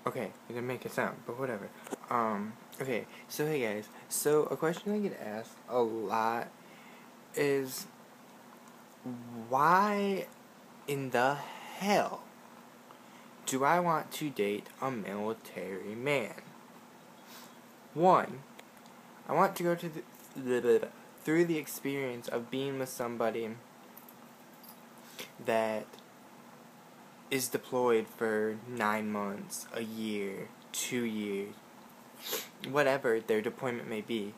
Okay, it didn't make a sound, but whatever. Okay, so hey guys. So a question I get asked a lot is, why in the hell do I want to date a military man? One, I want to go to through the experience of being with somebody that is deployed for 9 months, a year, 2 years, whatever their deployment may be.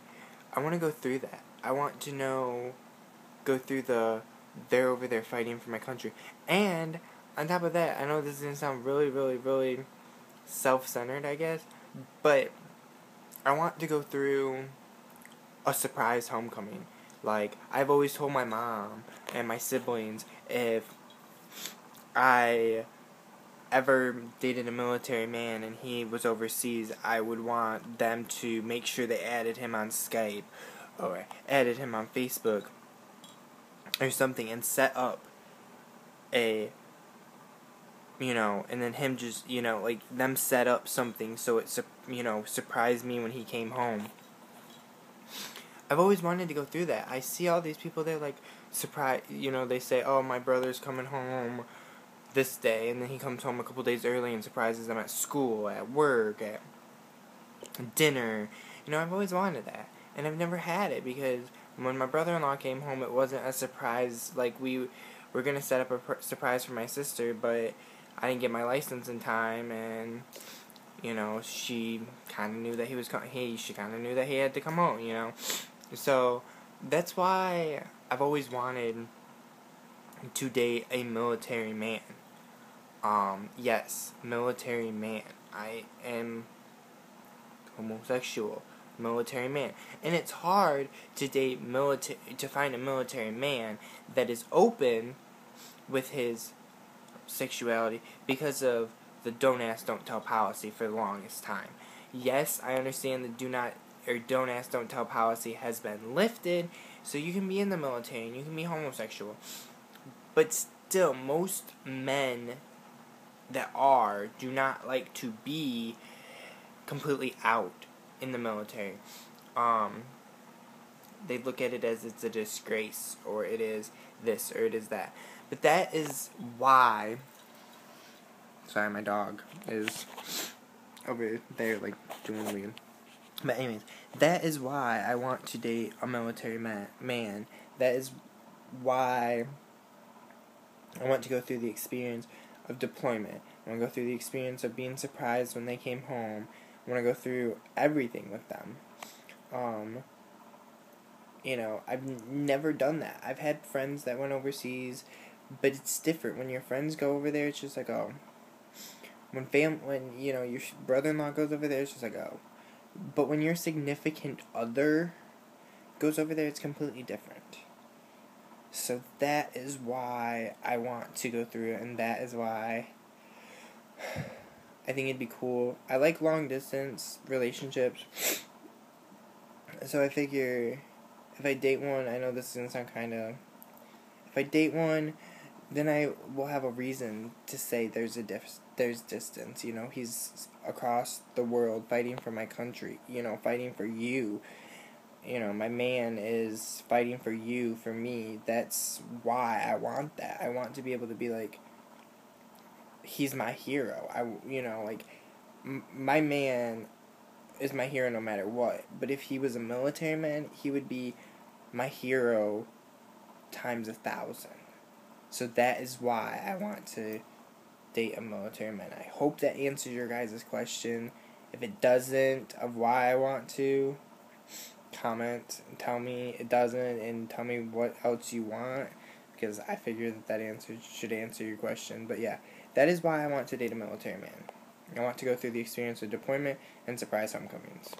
I want to go through that. I want to go through they're over there fighting for my country. And on top of that, I know this is going to sound really, really, really self-centered, I guess, but I want to go through a surprise homecoming. Like, I've always told my mom and my siblings, if I ever dated a military man and he was overseas, I would want them to make sure they added him on Skype or added him on Facebook or something and set up a, and then him just, like them set up something so it, surprised me when he came home. I've always wanted to go through that. I see all these people, they're like, surprise, they say, oh, my brother's coming home this day, and then he comes home a couple days early and surprises them at school, at work, at dinner. I've always wanted that, and I've never had it, because when my brother-in-law came home, it wasn't a surprise. Like, we were going to set up a surprise for my sister, but I didn't get my license in time, and she kind of knew that he was she kind of knew that he had to come home, so that's why I've always wanted to date a military man. Yes, military man. I am homosexual, military man. And it's hard to to find a military man that is open with his sexuality because of the don't ask, don't tell policy for the longest time. Yes, I understand the don't ask, don't tell policy has been lifted, so you can be in the military and you can be homosexual. But still, most men that do not like to be completely out in the military. They look at it as it's a disgrace, or it is this, or it is that. But that is why. Sorry, my dog is over there, like, doing weird. But anyways, that is why I want to date a military man. That is why I want to go through the experience of deployment. I want to go through the experience of being surprised when they came home. I want to go through everything with them. I've never done that. I've had friends that went overseas, but it's different. When your friends go over there, it's just like, oh. When your brother-in-law goes over there, it's just like, oh. But when your significant other goes over there, it's completely different. So that is why I want to go through it, and that is why I think it'd be cool. I like long-distance relationships, so I figure if I date one, I know this is going to sound kind of... If I date one, then I will have a reason to say there's distance. He's across the world fighting for my country, fighting for you. My man is fighting for you, for me. That's why I want that. I want to be able to be like, he's my hero. My man is my hero no matter what. But if he was a military man, he would be my hero times 1,000. So that is why I want to date a military man. I hope that answers your guys' question. If it doesn't, of why I want to, comment and tell me it doesn't, and tell me what else you want, because I figure that answer should answer your question. But yeah, that is why I want to date a military man. I want to go through the experience of deployment and surprise homecomings.